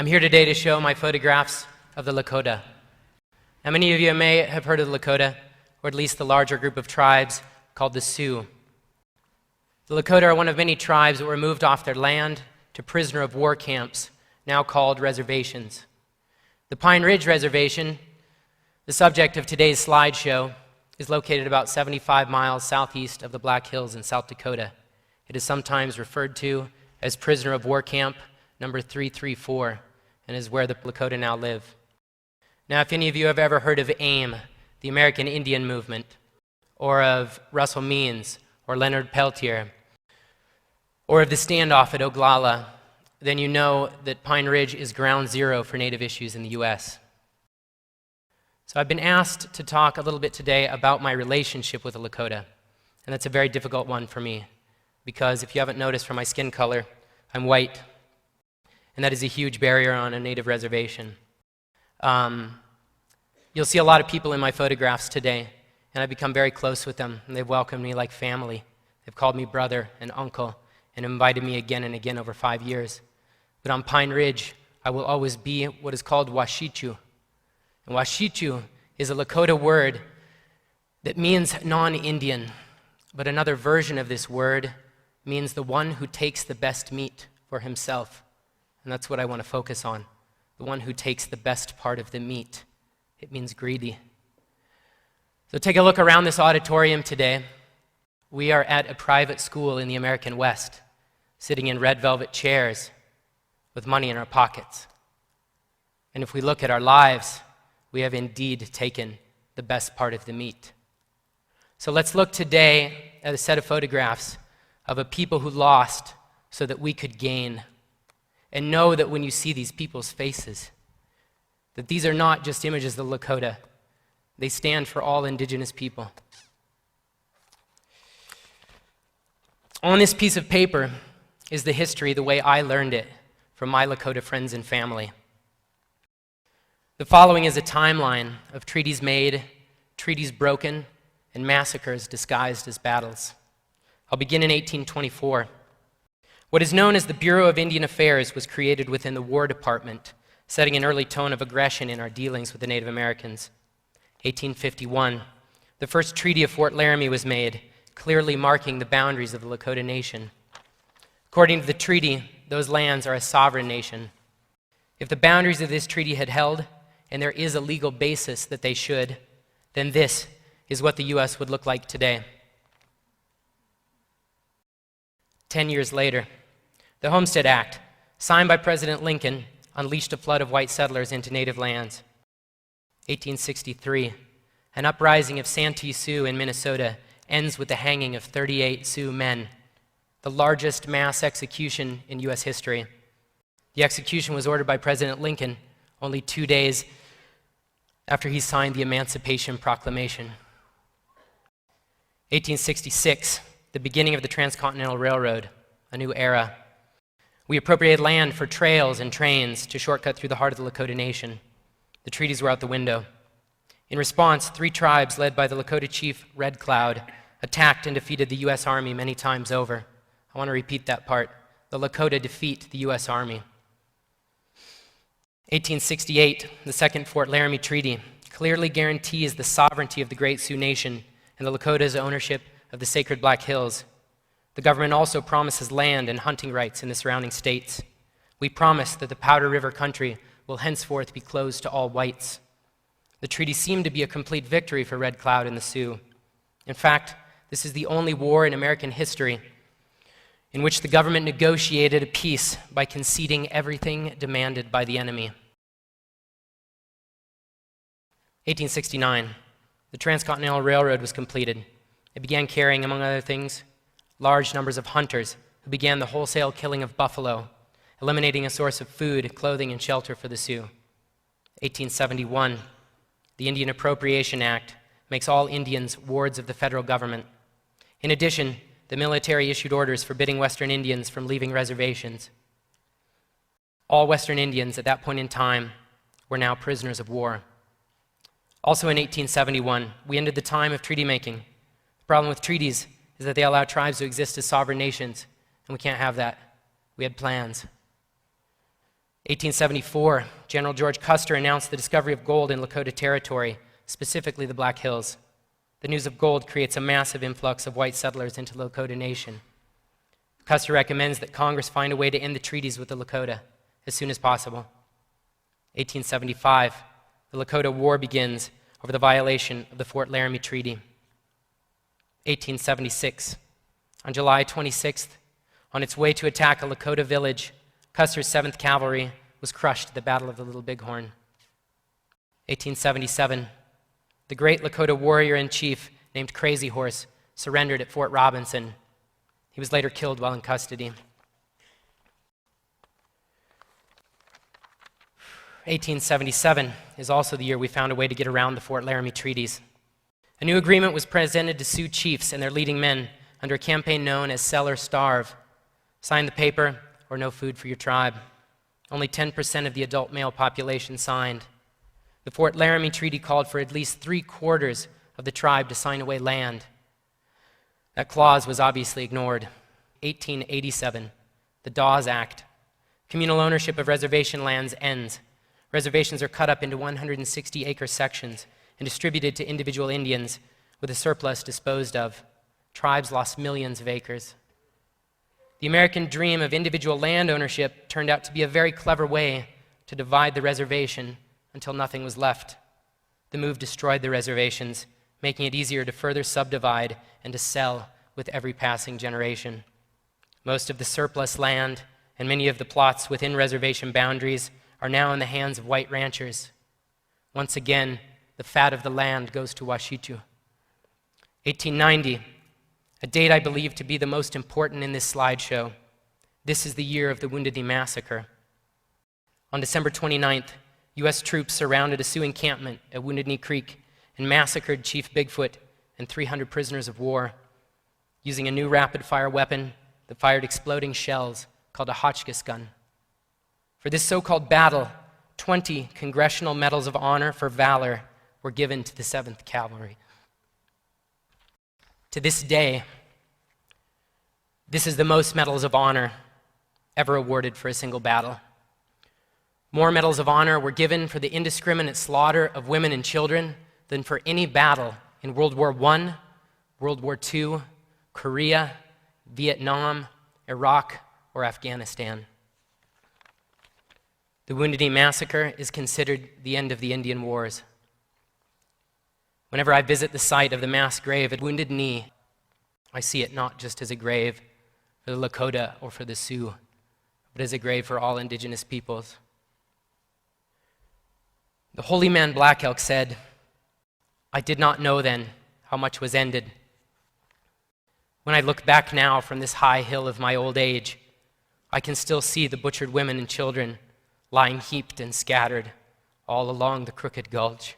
I'm here today to show my photographs of the Lakota. Now, many of you may have heard of the Lakota, or at least the larger group of tribes called the Sioux. The Lakota are one of many tribes that were moved off their land to prisoner of war camps, now called reservations. The Pine Ridge Reservation, the subject of today's slideshow, is located about 75 miles southeast of the Black Hills in South Dakota. It is sometimes referred to as prisoner of war camp number 334, and is where the Lakota now live. Now, if any of you have ever heard of AIM, the American Indian Movement, or of Russell Means, or Leonard Peltier, or of the standoff at Oglala, then you know that Pine Ridge is ground zero for Native issues in the U.S. So I've been asked to talk a little bit today about my relationship with the Lakota, and that's a very difficult one for me, because if you haven't noticed from my skin color, I'm white, and that is a huge barrier on a Native reservation. You'll see a lot of people in my photographs today, and I've become very close with them, and they've welcomed me like family. They've called me brother and uncle, and invited me again and again over 5 years. But on Pine Ridge, I will always be what is called Washichu. And Washichu is a Lakota word that means non-Indian, but another version of this word means the one who takes the best meat for himself. And that's what I want to focus on, the one who takes the best part of the meat. It means greedy. So take a look around this auditorium today. We are at a private school in the American West, sitting in red velvet chairs with money in our pockets. And if we look at our lives, we have indeed taken the best part of the meat. So let's look today at a set of photographs of a people who lost so that we could gain. And know that when you see these people's faces, that these are not just images of the Lakota. They stand for all indigenous people. On this piece of paper is the history the way I learned it from my Lakota friends and family. The following is a timeline of treaties made, treaties broken, and massacres disguised as battles. I'll begin in 1824. What is known as the Bureau of Indian Affairs was created within the War Department, setting an early tone of aggression in our dealings with the Native Americans. 1851, the first Treaty of Fort Laramie was made, clearly marking the boundaries of the Lakota Nation. According to the treaty, those lands are a sovereign nation. If the boundaries of this treaty had held, and there is a legal basis that they should, then this is what the U.S. would look like today. 10 years later, the Homestead Act, signed by President Lincoln, unleashed a flood of white settlers into native lands. 1863, an uprising of Santee Sioux in Minnesota ends with the hanging of 38 Sioux men, the largest mass execution in U.S. history. The execution was ordered by President Lincoln only 2 days after he signed the Emancipation Proclamation. 1866, the beginning of the Transcontinental Railroad, a new era. We appropriated land for trails and trains to shortcut through the heart of the Lakota Nation. The treaties were out the window. In response, 3 tribes led by the Lakota chief Red Cloud attacked and defeated the U.S. Army many times over. I want to repeat that part. The Lakota defeat the U.S. Army. 1868, the Second Fort Laramie Treaty clearly guarantees the sovereignty of the Great Sioux Nation and the Lakota's ownership of the sacred Black Hills. The government also promises land and hunting rights in the surrounding states. We promise that the Powder River country will henceforth be closed to all whites. The treaty seemed to be a complete victory for Red Cloud and the Sioux. In fact, this is the only war in American history in which the government negotiated a peace by conceding everything demanded by the enemy. 1869, the Transcontinental Railroad was completed. It began carrying, among other things, large numbers of hunters who began the wholesale killing of buffalo, eliminating a source of food, clothing, and shelter for the Sioux. 1871, the Indian Appropriation Act makes all Indians wards of the federal government. In addition, the military issued orders forbidding Western Indians from leaving reservations. All Western Indians at that point in time were now prisoners of war. Also in 1871, we ended the time of treaty making. The problem with treaties is that they allow tribes to exist as sovereign nations, and we can't have that. We had plans. 1874, General George Custer announced the discovery of gold in Lakota Territory, specifically the Black Hills. The news of gold creates a massive influx of white settlers into the Lakota Nation. Custer recommends that Congress find a way to end the treaties with the Lakota as soon as possible. 1875, the Lakota War begins over the violation of the Fort Laramie Treaty. 1876, on July 26th, on its way to attack a Lakota village, Custer's 7th Cavalry was crushed at the Battle of the Little Bighorn. 1877, the great Lakota warrior-in-chief named Crazy Horse surrendered at Fort Robinson. He was later killed while in custody. 1877 is also the year we found a way to get around the Fort Laramie treaties. A new agreement was presented to Sioux chiefs and their leading men under a campaign known as Sell or Starve. Sign the paper or no food for your tribe. Only 10% of the adult male population signed. The Fort Laramie Treaty called for at least 3/4 of the tribe to sign away land. That clause was obviously ignored. 1887, the Dawes Act. Communal ownership of reservation lands ends. Reservations are cut up into 160-acre sections and distributed to individual Indians, with the surplus disposed of. Tribes lost millions of acres. The American dream of individual land ownership turned out to be a very clever way to divide the reservation until nothing was left. The move destroyed the reservations, making it easier to further subdivide and to sell with every passing generation. Most of the surplus land and many of the plots within reservation boundaries are now in the hands of white ranchers. Once again, the fat of the land goes to Washitu. 1890, a date I believe to be the most important in this slideshow. This is the year of the Wounded Knee Massacre. On December 29th, U.S. troops surrounded a Sioux encampment at Wounded Knee Creek and massacred Chief Bigfoot and 300 prisoners of war using a new rapid-fire weapon that fired exploding shells called a Hotchkiss gun. For this so-called battle, 20 Congressional Medals of Honor for valor were given to the 7th Cavalry. To this day, this is the most Medals of Honor ever awarded for a single battle. More Medals of Honor were given for the indiscriminate slaughter of women and children than for any battle in World War I, World War II, Korea, Vietnam, Iraq, or Afghanistan. The Wounded Knee Massacre is considered the end of the Indian Wars. Whenever I visit the site of the mass grave at Wounded Knee, I see it not just as a grave for the Lakota or for the Sioux, but as a grave for all indigenous peoples. The holy man Black Elk said, "I did not know then how much was ended. When I look back now from this high hill of my old age, I can still see the butchered women and children lying heaped and scattered all along the crooked gulch.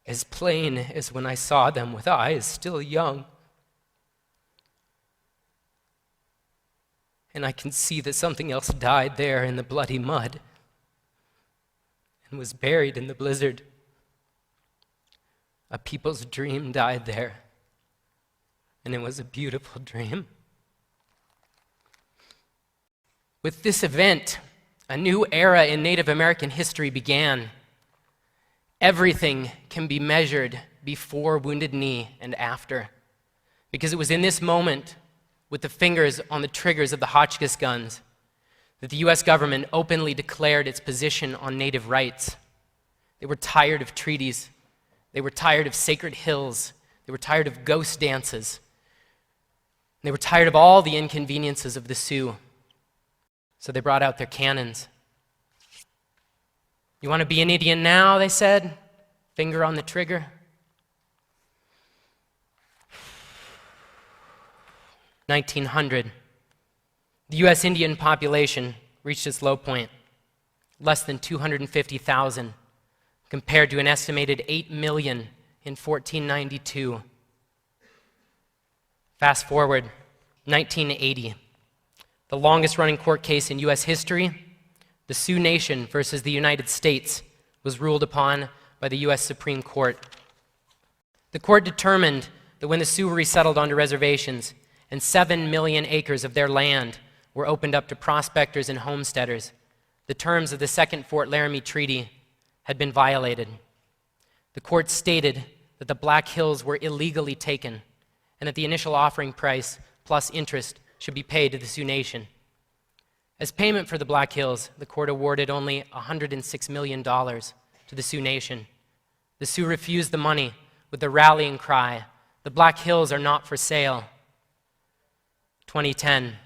As plain as when I saw them with eyes still young. And I can see that something else died there in the bloody mud and was buried in the blizzard. A people's dream died there, and it was a beautiful dream." With this event, a new era in Native American history began. Everything can be measured before Wounded Knee and after, because it was in this moment, with the fingers on the triggers of the Hotchkiss guns, that the U.S. government openly declared its position on Native rights. They were tired of treaties. They were tired of sacred hills. They were tired of ghost dances. They were tired of all the inconveniences of the Sioux. So they brought out their cannons. "You want to be an Indian now?" they said. Finger on the trigger. 1900. The U.S. Indian population reached its low point, less than 250,000, compared to an estimated 8 million in 1492. Fast forward, 1980. The longest-running court case in U.S. history, the Sioux Nation versus the United States, was ruled upon by the U.S. Supreme Court. The court determined that when the Sioux were resettled onto reservations and 7 million acres of their land were opened up to prospectors and homesteaders, the terms of the Second Fort Laramie Treaty had been violated. The court stated that the Black Hills were illegally taken and that the initial offering price plus interest should be paid to the Sioux Nation. As payment for the Black Hills, the court awarded only $106 million to the Sioux Nation. The Sioux refused the money with the rallying cry, "The Black Hills are not for sale." 2010.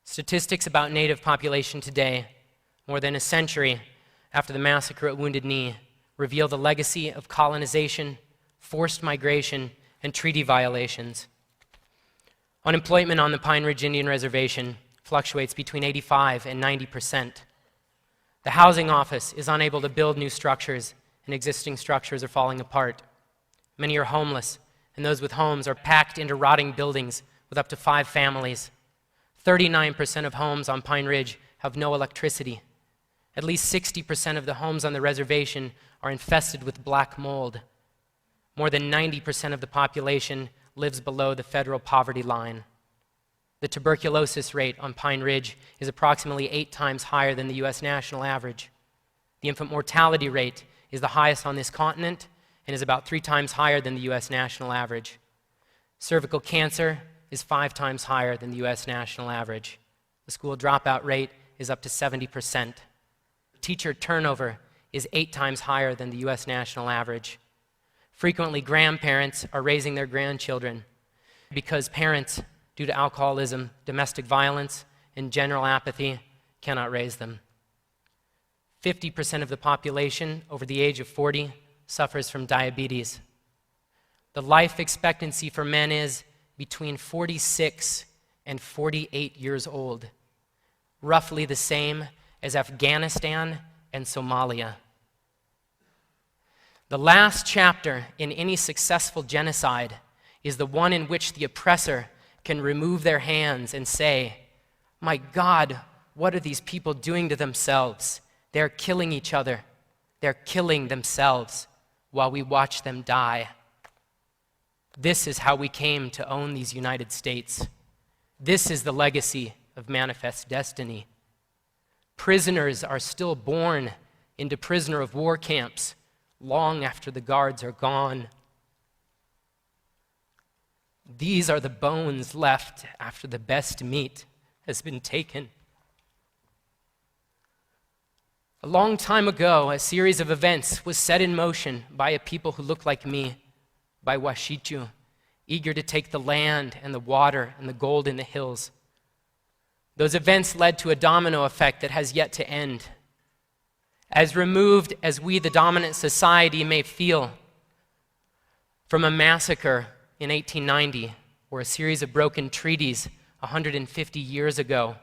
Statistics about Native population today, more than a century after the massacre at Wounded Knee, reveal the legacy of colonization, forced migration, and treaty violations. Unemployment on the Pine Ridge Indian Reservation fluctuates between 85 and 90%. The housing office is unable to build new structures, and existing structures are falling apart. Many are homeless, and those with homes are packed into rotting buildings with up to 5 families. 39% of homes on Pine Ridge have no electricity. At least 60% of the homes on the reservation are infested with black mold. More than 90% of the population lives below the federal poverty line. The tuberculosis rate on Pine Ridge is approximately 8 times higher than the U.S. national average. The infant mortality rate is the highest on this continent and is about 3 times higher than the U.S. national average. Cervical cancer is 5 times higher than the U.S. national average. The school dropout rate is up to 70%. Teacher turnover is 8 times higher than the U.S. national average. Frequently, grandparents are raising their grandchildren because parents, due to alcoholism, domestic violence, and general apathy, cannot raise them. 50% of the population over the age of 40 suffers from diabetes. The life expectancy for men is between 46 and 48 years old, roughly the same as Afghanistan and Somalia. The last chapter in any successful genocide is the one in which the oppressor can remove their hands and say, "My God, what are these people doing to themselves? They're killing each other. They're killing themselves while we watch them die." This is how we came to own these United States. This is the legacy of Manifest Destiny. Prisoners are still born into prisoner of war camps long after the guards are gone. These are the bones left after the best meat has been taken. A long time ago, a series of events was set in motion by a people who look like me, by Washichu, eager to take the land and the water and the gold in the hills. Those events led to a domino effect that has yet to end. As removed as we, the dominant society, may feel from a massacre in 1890 or a series of broken treaties 150 years ago,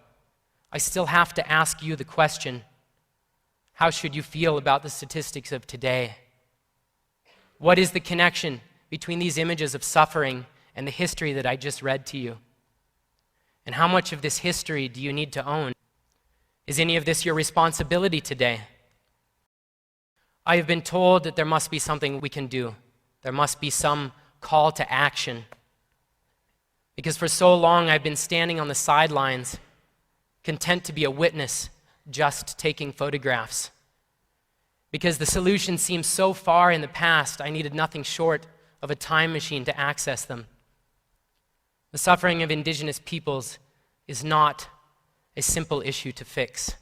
I still have to ask you the question, how should you feel about the statistics of today? What is the connection between these images of suffering and the history that I just read to you? And how much of this history do you need to own? Is any of this your responsibility today? I have been told that there must be something we can do. There must be some call to action. Because for so long I've been standing on the sidelines, content to be a witness, just taking photographs. Because the solution seems so far in the past, I needed nothing short of a time machine to access them. The suffering of indigenous peoples is not a simple issue to fix.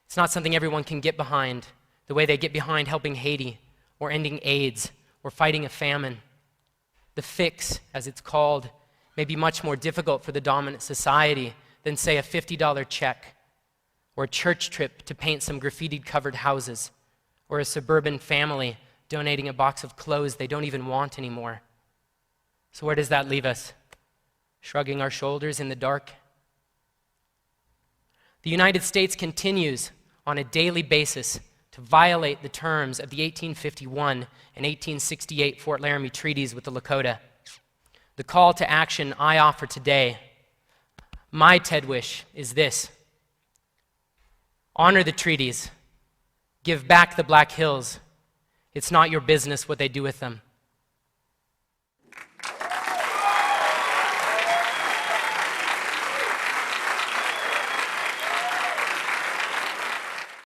It's not something everyone can get behind, the way they get behind helping Haiti, or ending AIDS, or fighting a famine. The fix, as it's called, may be much more difficult for the dominant society than, say, a $50 check, or a church trip to paint some graffiti-covered houses, or a suburban family donating a box of clothes they don't even want anymore. So where does that leave us? Shrugging our shoulders in the dark? The United States continues on a daily basis to violate the terms of the 1851 and 1868 Fort Laramie treaties with the Lakota. The call to action I offer today, my TED wish, is this: honor the treaties, give back the Black Hills. It's not your business what they do with them.